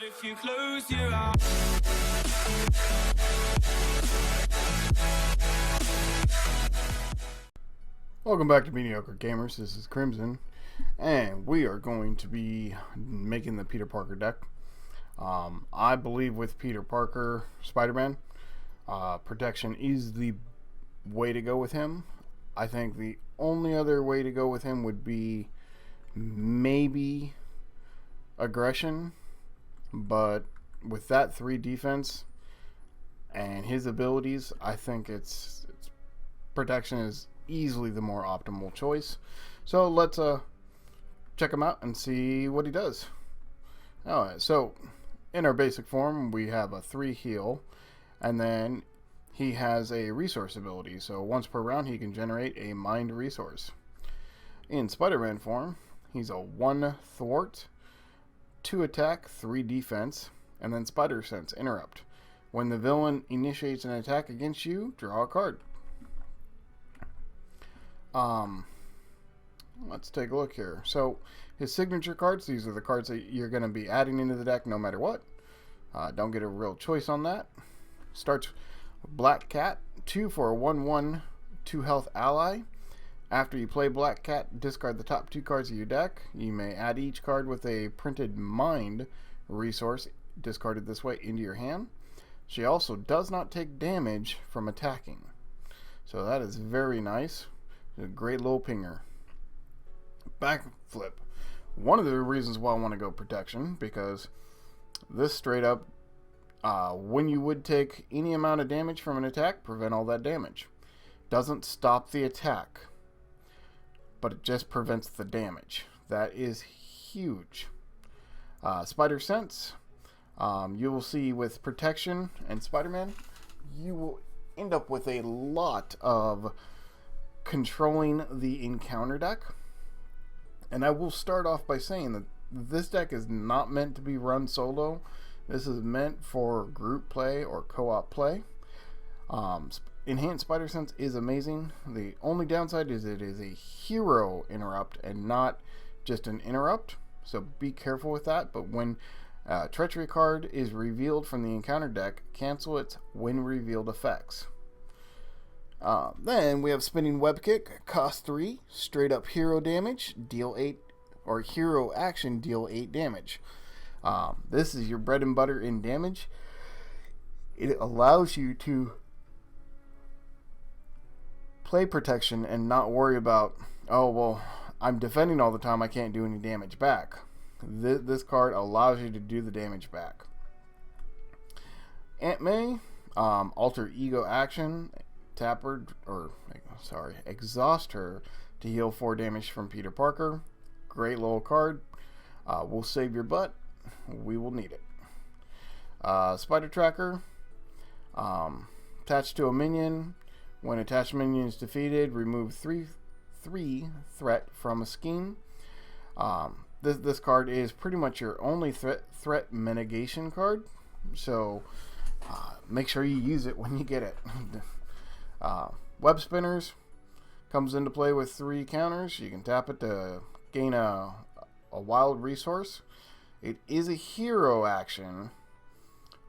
If you close your eyes. Welcome back to Mediocre Gamers. This is Crimson, and we are going to be making the Peter Parker deck. I believe with Peter Parker, Spider-Man, protection is the way to go with him. I think the only other way to go with him would be maybe aggression, but with that 3 defense and his abilities, I think it's protection is easily the more optimal choice. So let's check him out and see what he does. Alright, so in our basic form we have a 3 heal, and then he has a resource ability, so once per round he can generate a mind resource. In Spider-Man form, he's a 1 thwart, 2 attack, 3 defense, and then Spider Sense interrupt. When the villain initiates an attack against you, draw a card. Let's take a look here. So his signature cards, these are the cards that you're going to be adding into the deck no matter what. Don't get a real choice on that. Starts Black Cat, 2 for a 1/1, 2 health ally. After you play Black Cat, discard the top 2 cards of your deck. You may add each card with a printed mind resource discarded this way into your hand. She also does not take damage from attacking, so that is very nice. A great little pinger. Backflip. One of the reasons why I want to go protection, because this straight up, when you would take any amount of damage from an attack, prevent all that damage. Doesn't stop the attack, but it just prevents the damage. That is huge. Spider Sense. You will see with protection and Spider-Man, you will end up with a lot of controlling the encounter deck. And I will start off by saying that this deck is not meant to be run solo. This is meant for group play or co-op play. Enhanced Spider Sense is amazing. The only downside is it is a hero interrupt and not just an interrupt, so be careful with that. But when Treachery card is revealed from the encounter deck, cancel its when revealed effects. Then we have Spinning Web Kick, cost 3, straight up hero damage, deal 8, or hero action, deal 8 damage. This is your bread and butter in damage. It allows you to play protection and not worry about, oh, well, I'm defending all the time, I can't do any damage back. This card allows you to do the damage back. Aunt May, alter ego action, tap her, exhaust her to heal 4 damage from Peter Parker. Great little card. Will save your butt. We will need it. Spider Tracker, attached to a minion. When attached minion is defeated, remove 3 threat from a scheme. This card is pretty much your only threat mitigation card, so make sure you use it when you get it. Web Spinners comes into play with 3 counters. You can tap it to gain a wild resource. It is a hero action,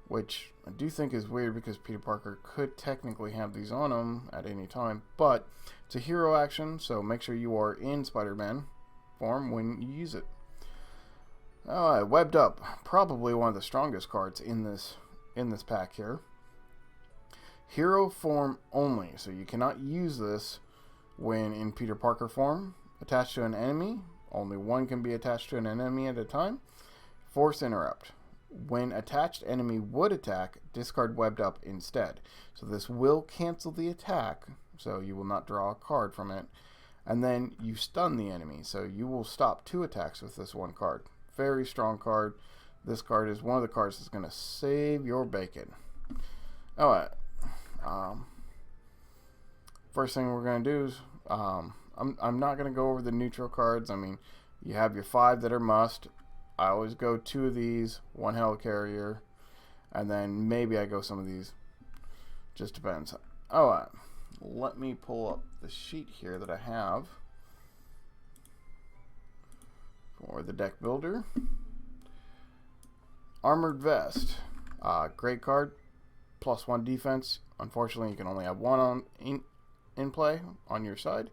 which I do think is weird because Peter Parker could technically have these on him at any time, but it's a hero action, so make sure you are in Spider-Man form when you use it. Alright, Webbed Up, probably one of the strongest cards in this pack here. Hero form only, so you cannot use this when in Peter Parker form. Attached to an enemy, only one can be attached to an enemy at a time. Force Interrupt. When attached enemy would attack, discard Webbed Up instead. So this will cancel the attack, so you will not draw a card from it. And then you stun the enemy, so you will stop 2 attacks with this one card. Very strong card. This card is one of the cards that's going to save your bacon. Alright. First thing we're going to do is, I'm not going to go over the neutral cards. I mean, you have your 5 that are must. I always go 2 of these, 1 Helicarrier, and then maybe I go some of these. Just depends. Alright. Let me pull up the sheet here that I have for the deck builder. Armored Vest. Great card. +1 defense. Unfortunately, you can only have one in play on your side.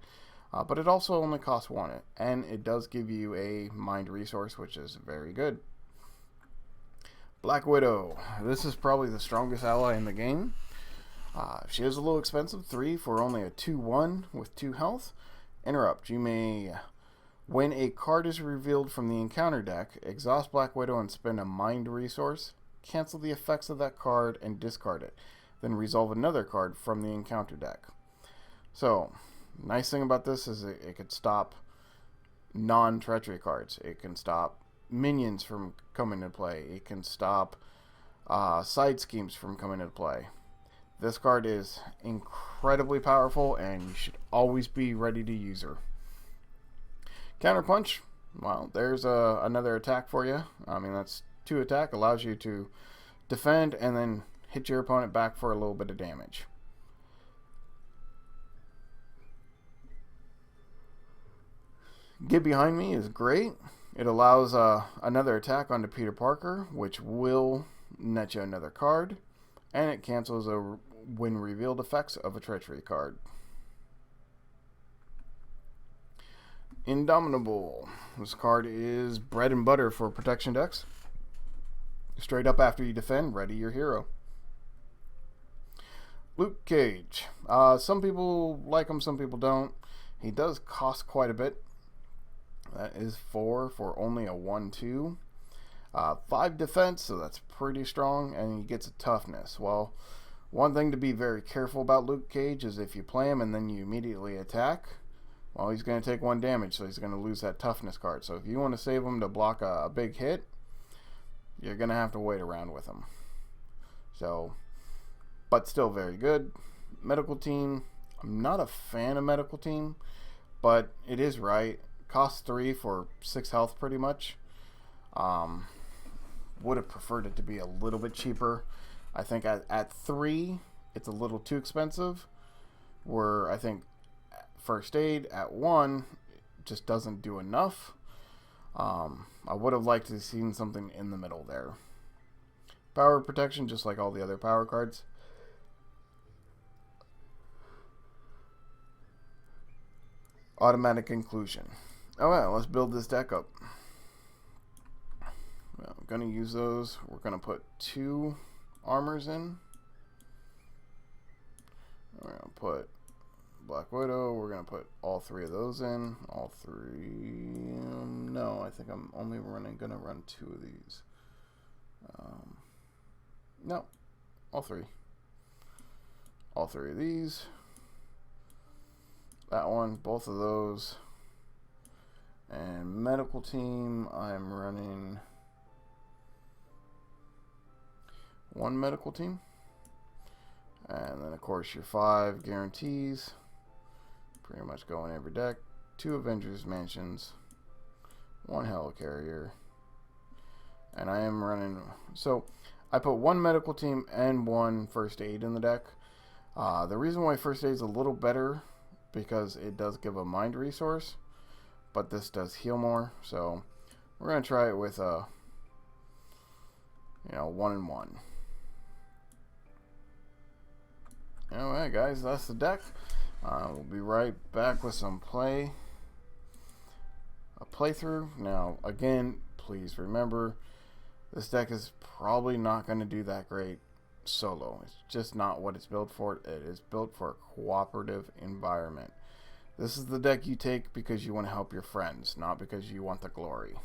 But it also only costs 1. And it does give you a mind resource, which is very good. Black Widow. This is probably the strongest ally in the game. She is a little expensive. 3 for only a 2/1 with 2 health. Interrupt. You may... When a card is revealed from the encounter deck, exhaust Black Widow and spend a mind resource. Cancel the effects of that card and discard it. Then resolve another card from the encounter deck. So, nice thing about this is it could stop non-treachery cards. It can stop minions from coming into play. It can stop side schemes from coming into play. This card is incredibly powerful, and you should always be ready to use her. Counterpunch, well, there's another attack for you. I mean, that's 2 attack, allows you to defend and then hit your opponent back for a little bit of damage. Get Behind Me is great. It allows another attack onto Peter Parker, which will net you another card, and it cancels when revealed effects of a treachery card. Indomitable. This card is bread and butter for protection decks. Straight up after you defend, ready your hero. Luke Cage. Some people like him, some people don't. He does cost quite a bit. That is 4 for only a 1/2. 5 defense, so that's pretty strong, and he gets a toughness. Well, one thing to be very careful about Luke Cage is if you play him and then you immediately attack, well, he's going to take 1 damage, so he's going to lose that toughness card. So if you want to save him to block a big hit, you're going to have to wait around with him. So, but still very good. Medical Team. I'm not a fan of Medical Team, but it is right. Costs 3 for 6 health pretty much. Would have preferred it to be a little bit cheaper. I think at 3, it's a little too expensive. Where I think First Aid at 1 just doesn't do enough. I would have liked to have seen something in the middle there. Power Protection, just like all the other power cards. Automatic Inclusion. Alright, let's build this deck up. Well, I'm going to use those. We're going to put 2 armors in. We're going to put Black Widow. We're going to put all 3 of those in. All 3. No, I think I'm only going to run 2 of these. No, all 3. All 3 of these. That one, both of those. And Medical Team, I'm running 1 Medical Team. And then, of course, your 5 guarantees. Pretty much go in every deck. 2 Avengers Mansions. 1 Helicarrier. And I am running... So, I put 1 Medical Team and 1 First Aid in the deck. The reason why First Aid is a little better, because it does give a mind resource. But this does heal more. So, we're going to try it with a... 1 and 1. Alright guys, that's the deck. We'll be right back with some playthrough. Now, again, please remember, this deck is probably not going to do that great solo. It's just not what it's built for. It is built for a cooperative environment. This is the deck you take because you want to help your friends, not because you want the glory.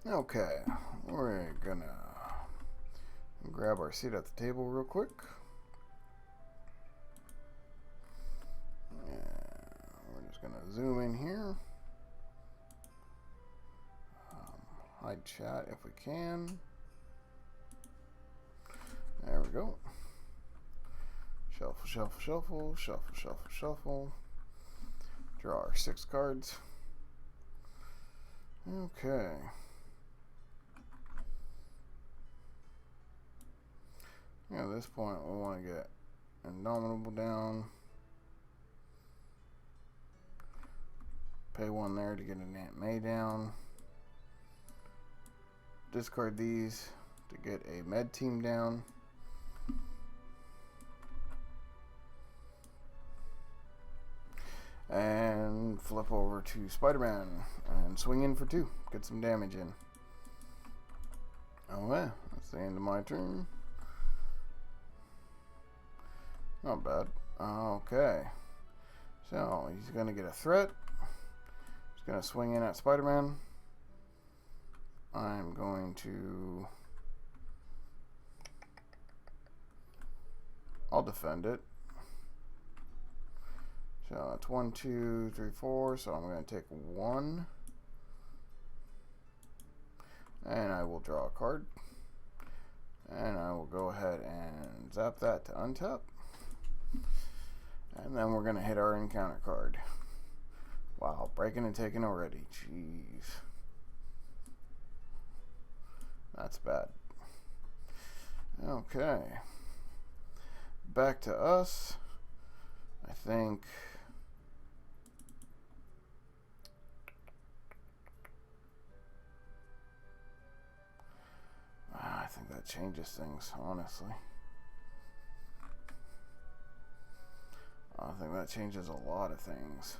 Okay, we're gonna grab our seat at the table real quick. And we're just gonna zoom in here. Hide chat if we can. There we go. Shuffle, shuffle, shuffle, shuffle, shuffle, shuffle. Draw our 6 cards. Okay. At this point, we want to get Indomitable down. Pay 1 there to get an Aunt May down. discard these to get a med team down. And flip over to Spider-Man and swing in for 2. Get some damage in. Oh yeah, that's the end of my turn. Not bad. Okay. So, he's going to get a threat. He's going to swing in at Spider-Man. I'm going to... I'll defend it. So, it's 1, 2, 3, 4. So, I'm going to take 1. And I will draw a card. And I will go ahead and zap that to untap. And then we're going to hit our encounter card. Wow, breaking and taking already. Jeez. That's bad. Okay. Back to us. I think... I think that changes things, honestly. I think that changes a lot of things.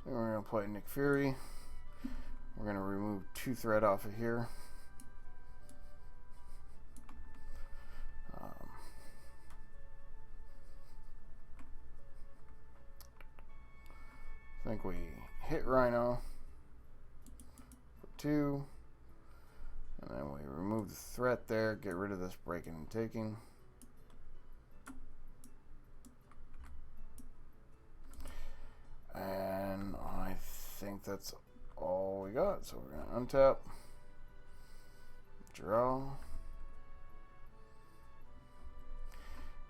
Then we're going to play Nick Fury. We're going to remove 2 threat off of here. I think we hit Rhino for 2, and then we remove the threat there, get rid of this breaking and taking. And I think that's all we got. So we're going to untap, draw,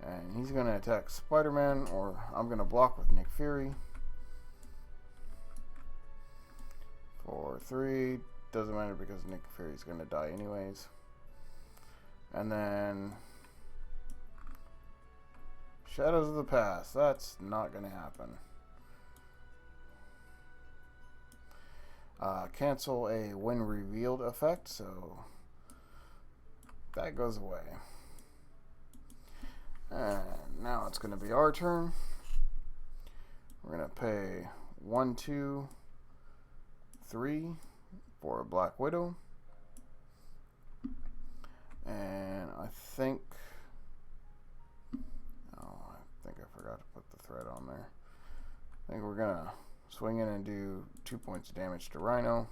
and he's going to attack Spider-Man, or I'm going to block with Nick Fury. For 3, doesn't matter because Nick Fury's gonna die anyways. And then Shadows of the Past, that's not gonna happen. Cancel a when revealed effect, so that goes away. And now it's gonna be our turn. We're gonna pay 1, 2, 3 for a Black Widow, and I think I forgot to put the thread on there. I think we're gonna swing in and do 2 points of damage to Rhino.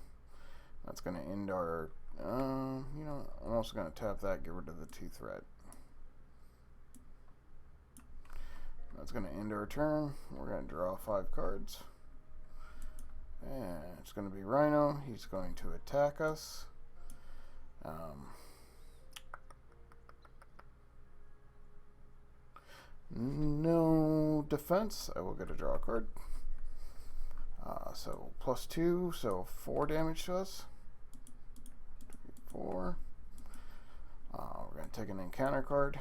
That's gonna end our I'm also gonna tap that, get rid of the 2 threat. That's gonna end our turn. We're gonna draw 5 cards. And it's going to be Rhino. He's going to attack us. No defense. I will get a draw card. So +2, so 4 damage to us. 4. We're going to take an encounter card.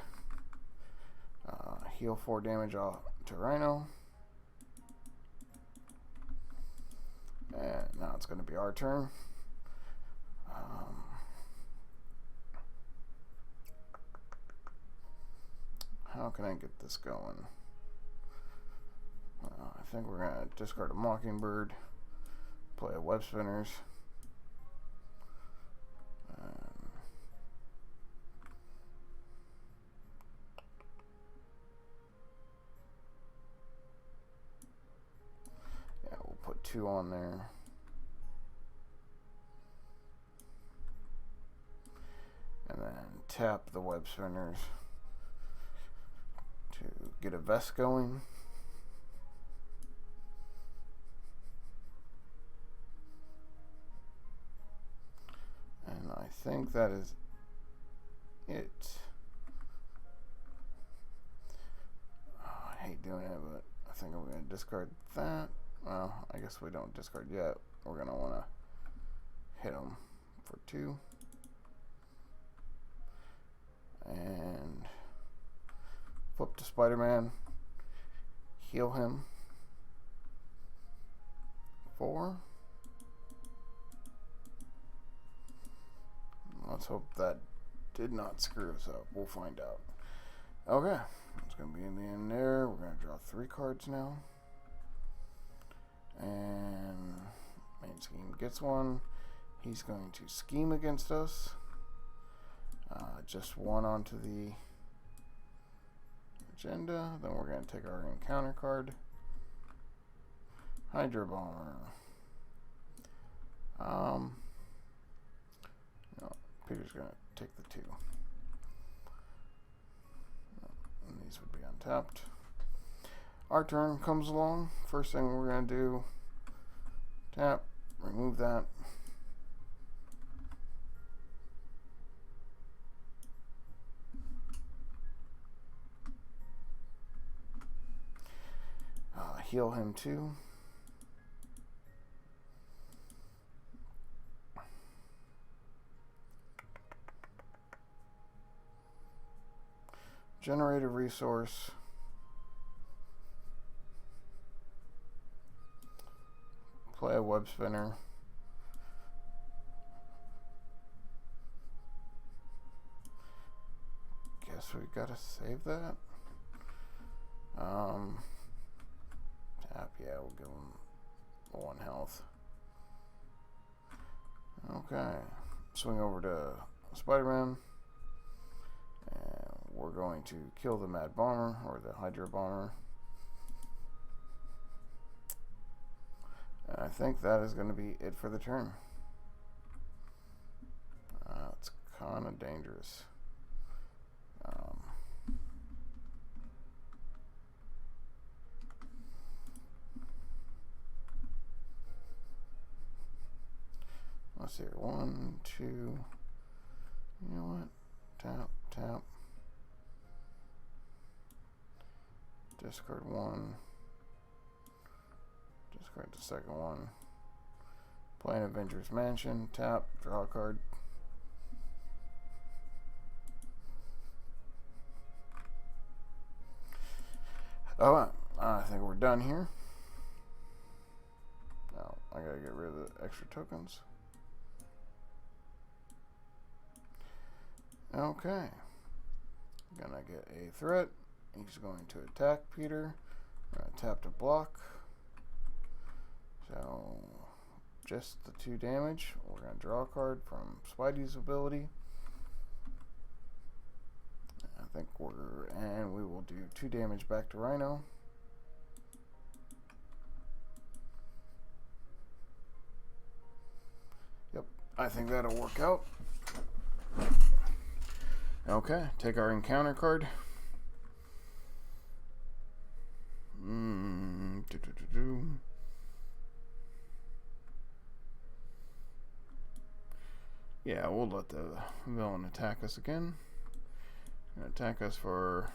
Heal 4 damage off to Rhino. And now it's going to be our turn. How can I get this going? I think we're going to discard a Mockingbird, play a Web Spinners. Yeah, we'll put 2 on there. And then tap the Web Spinners to get a vest going. And I think that is it. I hate doing it, but I think I'm going to discard that. Well, I guess we don't discard yet. We're going to want to hit them for 2. Spider-Man. Heal him. 4. Let's hope that did not screw us up. We'll find out. Okay, it's going to be in the end there. We're going to draw 3 cards now. And main scheme gets 1. He's going to scheme against us. Just 1 onto the agenda. Then we're going to take our encounter card. Hydra Bomber. No, Peter's going to take the 2. And these would be untapped. Our turn comes along. First thing we're going to do, tap, remove that. Heal him 2. Generate a resource. Play a web spinner. Guess we gotta save that. Tap, yeah, we'll give him 1 health. Okay, swing over to Spider-Man. And we're going to kill the Mad Bomber, or the Hydra Bomber. And I think that is going to be it for the turn. It's kind of dangerous. Let's see here. 1, 2. You know what? Tap, tap. Discard 1. Discard the second one. Play an Avengers Mansion. Tap, draw a card. Oh, I think we're done here. Now, I gotta get rid of the extra tokens. Okay. Gonna get a threat. He's going to attack Peter. Tap to block. So, just the 2 damage. We're going to draw a card from Spidey's ability. I think and we will do 2 damage back to Rhino. Yep, I think that'll work out. Okay, take our encounter card. Yeah, we'll let the villain attack us again. Attack us for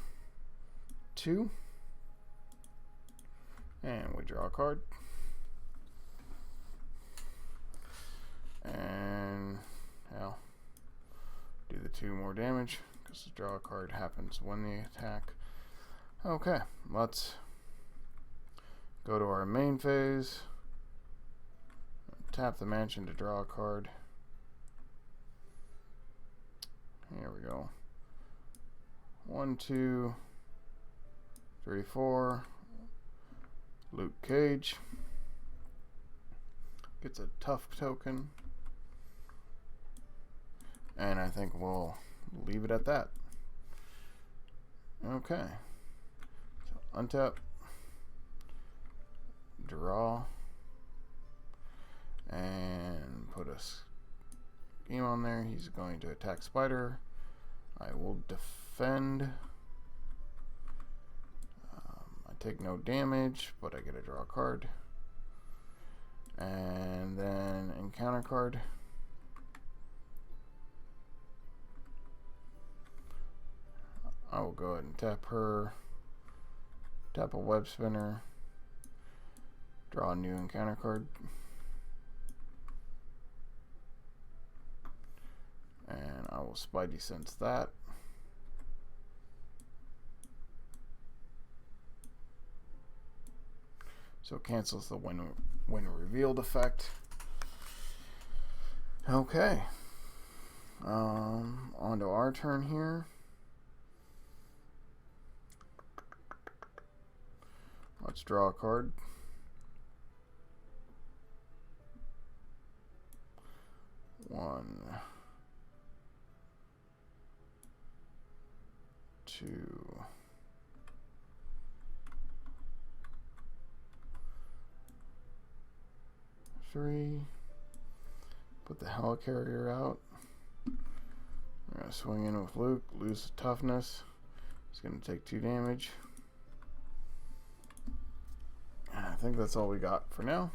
2. And we draw a card. And, hell, do the 2 more damage, because the draw card happens when the attack. Okay, let's go to our main phase. Tap the mansion to draw a card. Here we go. 1, 2, 3, 4. Luke Cage gets a tough token. And I think we'll leave it at that. Okay. So untap. Draw. And put a scheme on there. He's going to attack Spider. I will defend. I take no damage, but I get to draw a card. And then encounter card. I will go ahead and tap her. Tap a web spinner. Draw a new encounter card. And I will Spidey sense that. So it cancels the when revealed effect. Okay. On to our turn here. Let's draw a card. One, two, three. Put the helicarrier out. I'm going to swing in with Luke, lose the toughness. He's going to take 2 damage. And I think that's all we got for now.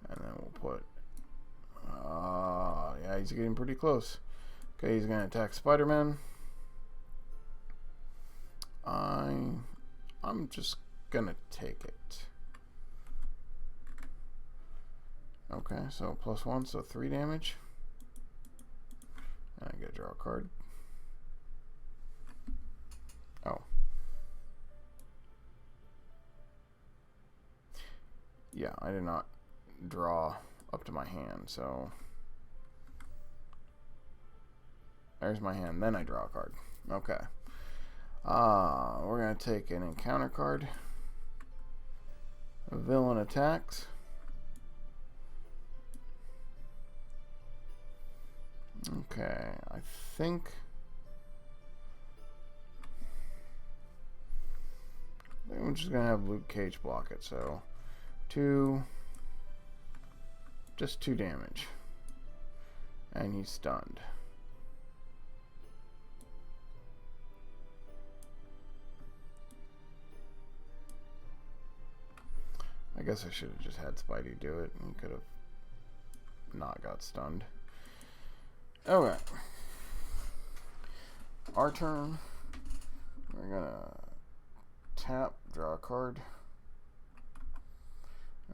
And then we'll put... yeah, he's getting pretty close. Okay, he's going to attack Spider-Man. I'm just going to take it. Okay, so +1, so 3 damage. And I get to draw a card. Oh. Yeah, I did not draw up to my hand, so there's my hand, then I draw a card. Okay. We're going to take an encounter card. A villain attacks. Okay, I think I'm just going to have Luke Cage block it, so just 2 damage. And he's stunned. I guess I should have just had Spidey do it, and he could have not got stunned. Okay. Our turn. We're gonna tap, draw a card.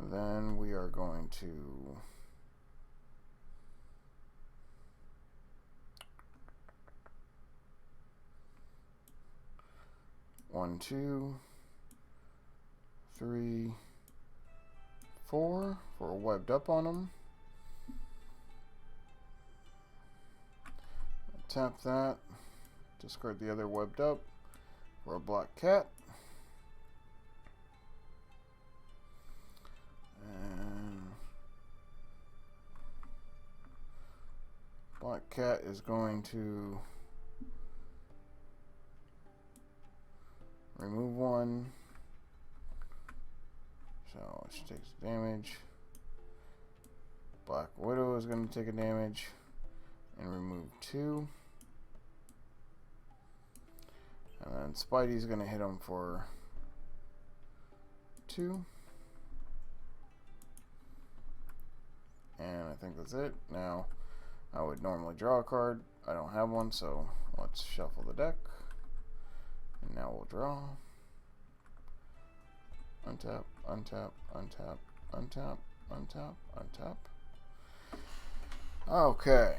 And then we are going to one, 2, 3, 4 for webbed up on them. Tap that. Discard the other webbed up for a black cat. And black cat is going to remove 1. So she takes damage. Black Widow is going to take a damage and remove 2. And then Spidey's going to hit him for 2. And I think that's it. Now, I would normally draw a card. I don't have one, so let's shuffle the deck. And now we'll draw. Untap, untap, untap, untap, untap, untap. Okay.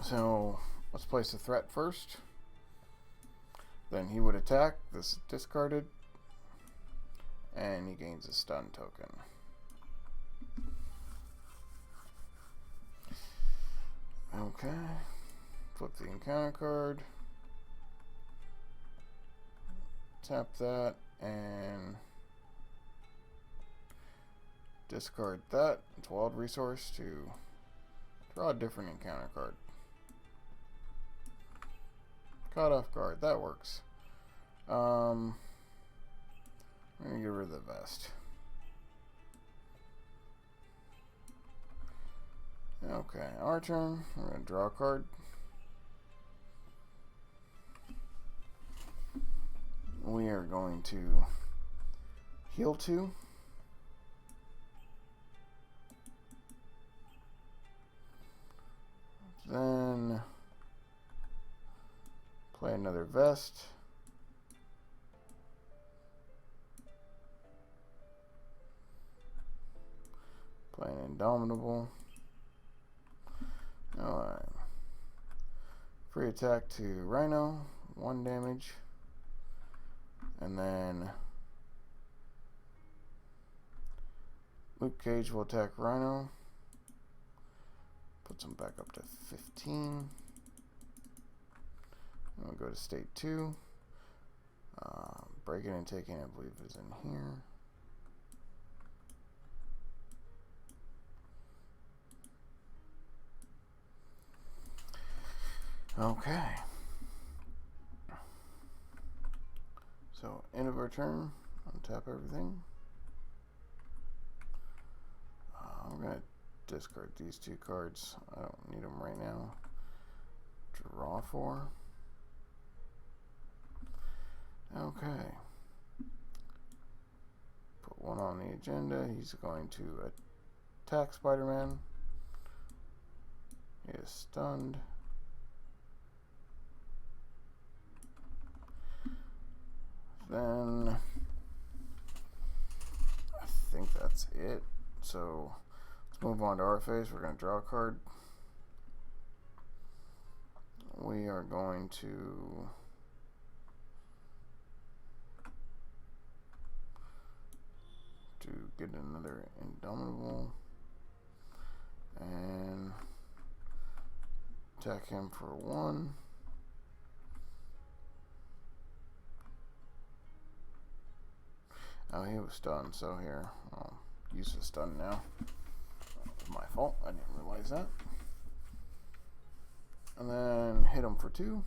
So, let's place a threat first. Then he would attack. This is discarded. And he gains a stun token. Okay. Flip the encounter card. Tap that. And discard that. It's wild resource to draw a different encounter card. Caught off guard. That works. I'm gonna get rid of the vest. Okay, our turn. We're gonna draw a card. We are going to heal 2. Then play another vest. Play an Indomitable. Alright. Free attack to Rhino, 1 damage. And then Luke Cage will attack Rhino. Puts him back up to 15. We'll go to state 2. Breaking and taking, I believe, is in here. Okay. So, end of our turn. Untap everything. I'm going to discard these 2 cards. I don't need them right now. Draw 4. Okay. Put 1 on the agenda. He's going to attack Spider-Man. He is stunned. Then I think that's it. So let's move on to our phase. We're going to draw a card. We are going to get another Indomitable and attack him for 1. Oh, he was stunned, so here, I'll use the stun now. It's my fault, I didn't realize that. And then hit him for 2.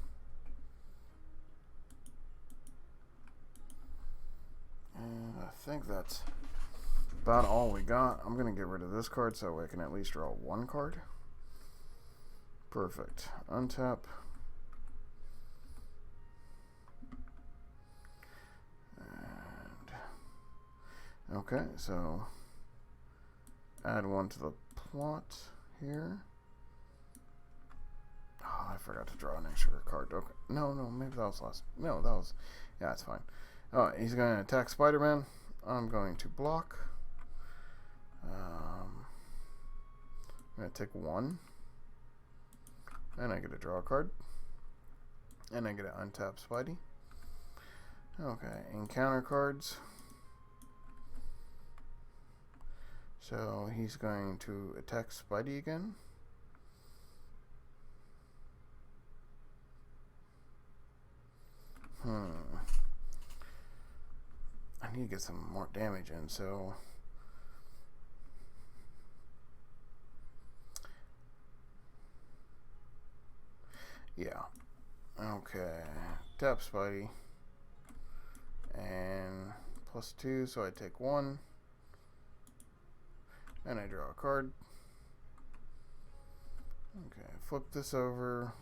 And I think that's about all we got. I'm going to get rid of this card so I can at least draw 1 card. Perfect. Untap. Okay, so add 1 to the plot here. Oh, I forgot to draw an extra card. Okay, no, maybe that was last. No, that was, yeah, it's fine. Oh, he's going to attack Spider-Man. I'm going to block. I'm going to take 1. And I get to draw a card. And I get to untap Spidey. Okay, encounter cards. So he's going to attack Spidey again. I need to get some more damage in, so yeah. Okay. Tap Spidey. And +2, so I take 1. And I draw a card. Okay, flip this over.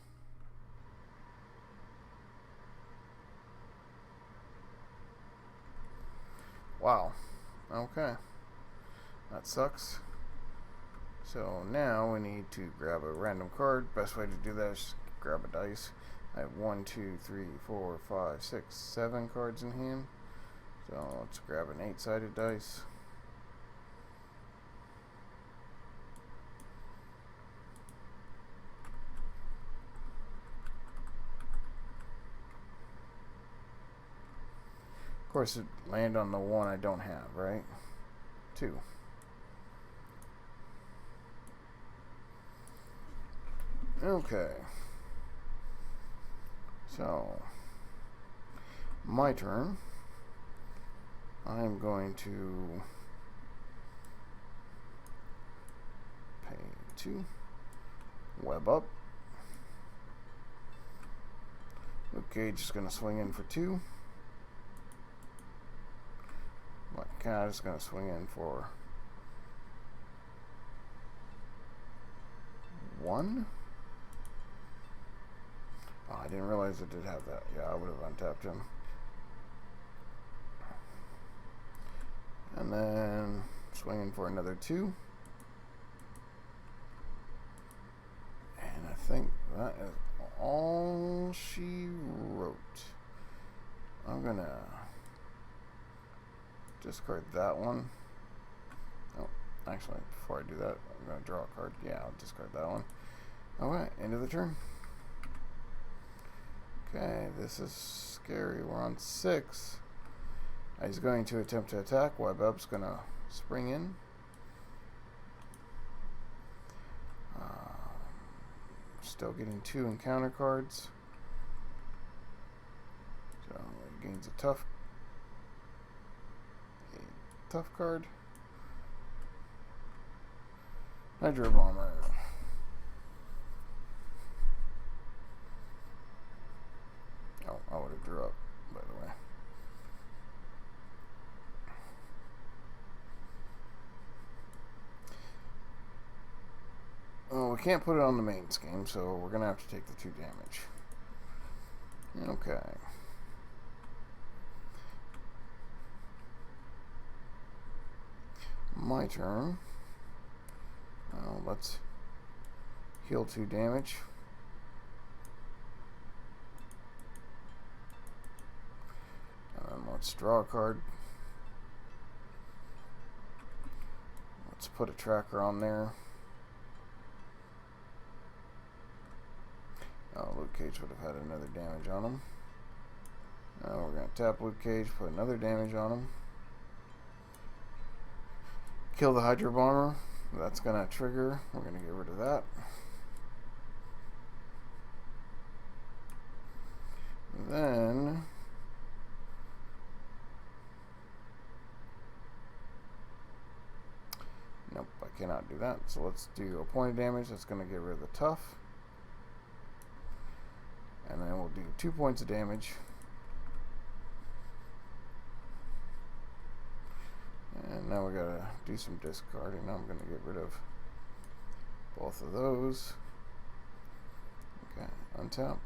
Wow. Okay. That sucks. So now we need to grab a random card. Best way to do that is just grab a dice. I have 1, 2, 3, 4, 5, 6, 7 cards in hand. So let's grab an 8-sided dice. Of course, it land on the 1 I don't have, right? 2. Okay. So, my turn. I'm going to pay 2. Web up. Luke Cage is going to swing in for 2. My cat is going to swing in for 1. Oh, I didn't realize it did have that. Yeah, I would have untapped him. And then swing in for another 2. And I think that is all she wrote. I'm going to discard that one. Oh, actually, before I do that, I'm going to draw a card. Yeah, I'll discard that one. Alright, end of the turn. Okay, this is scary. We're on 6. He's going to attempt to attack. Webup's going to spring in. Still getting 2 encounter cards. So he gains a tough card. Hydro Bomber. Oh, I would have drew up, by the way. Oh, we can't put it on the main scheme, so we're going to have to take the 2 damage. Okay. My turn. Let's heal 2 damage. And then let's draw a card. Let's put a tracker on there. Oh, Luke Cage would have had another damage on him. Now we're going to tap Luke Cage, put another damage on him. Kill the Hydro Bomber. That's going to trigger. We're going to get rid of that. Then nope, I cannot do that. So let's do a point of damage. That's going to get rid of the tough. And then we'll do 2 points of damage. And now we gotta do some discarding. Now I'm gonna get rid of both of those. Okay, untap.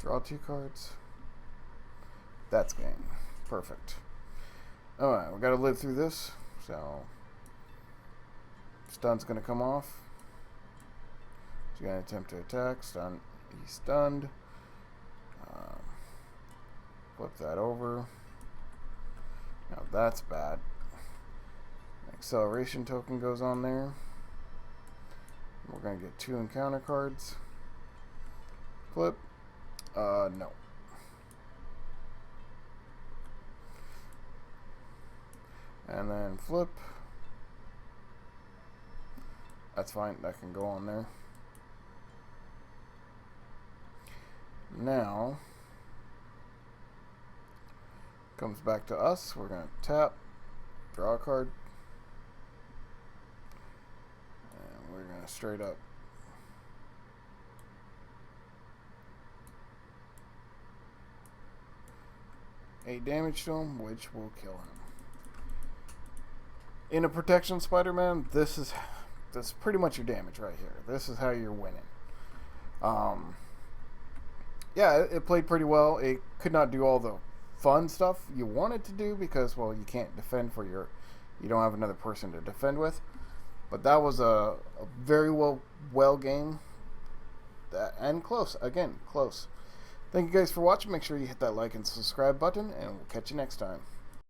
Draw 2 cards. That's game. Perfect. Alright, we gotta live through this. So stun's gonna come off. He's gonna attempt to attack. Stun. He's stunned. Flip that over. Now that's bad. Acceleration token goes on there. We're going to get 2 encounter cards. Flip. No. And then flip. That's fine. That can go on there. Now comes back to us. We're going to tap, draw a card, and we're going to straight up eight damage to him, which will kill him. In a protection Spider-Man, that's pretty much your damage right here. This is how you're winning. Yeah, it played pretty well. It could not do all the fun stuff you wanted to do because, well, you can't defend for you don't have another person to defend with. But that was a very well game. And close. Again, close. Thank you guys for watching. Make sure you hit that like and subscribe button, and we'll catch you next time.